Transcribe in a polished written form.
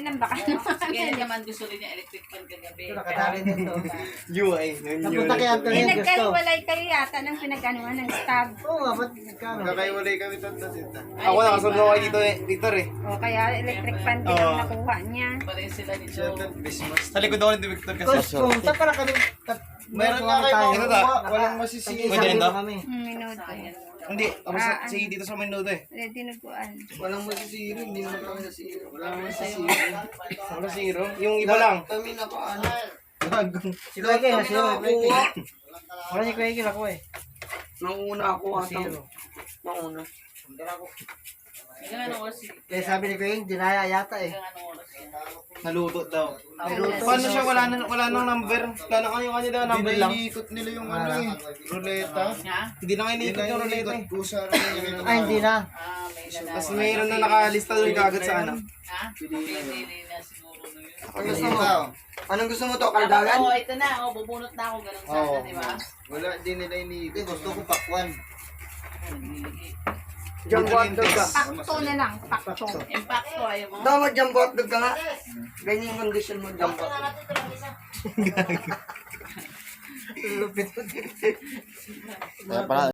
ng baka. Kaya naman gusto rin niya electric fan kagabi. Nakadali dito. UI. Napunta kay Anthony gusto. Nagkahiwalay kayo yata ng pinag-anuhan ng stab. Oo nga, ba't nagkano? Kakaiwalay kami tatlo. Ako nakasunod ako dito Victor eh. O kaya electric fan din ang nakuha niya. Pareho sila ni Joe. Sa likod ako ni Victor kasi. Kung saan pala kami? Meron nga kayo tayo. mga walang masisisi. Pwede rin Pwede kami. Minuto. Hindi, ako sa dito sa Minuto eh. Tinuguan. Walang masisiro, hindi naman kami nasiro. Walang masisiro. Wala zero. Yung iba lang. Kami nakaano. Si Kweke, Kami nasiro. nakakuha. Wala ni Kweke nakuha eh. Nanguna ako ata. Nanguna. Ilang oras yun? Kaya sabi ni Kweke, dinaya yata eh. Ilang oras yun? Naluto daw. Naluto. Paano siya? Wala nang number. Kano kayo kanya daw number lang. Iniikot nila yung ano eh. Ruleta. Ha? Hindi na kayo iniikot yung ruleta eh. Kusa Ay, hindi na. May nanalo. Tapos mayroon na nakalista doon kagad sa ano. Ha? Pili na siguro na yun. Anong gusto mo? Anong gusto mo to? Kaldagan? Oo, ito na. Oh, bubunot na ako. Ganun sana, di ba? Wala, di nila iniikot. Gusto ko pakwan. Jumbo hotdog ka. Pakto na lang. Pakto. Impacto, ayaw mo. Dapat jumbo hotdog ka nga. Ganyan yung condition mo, jumbo hotdog. Lupit. Kaya pala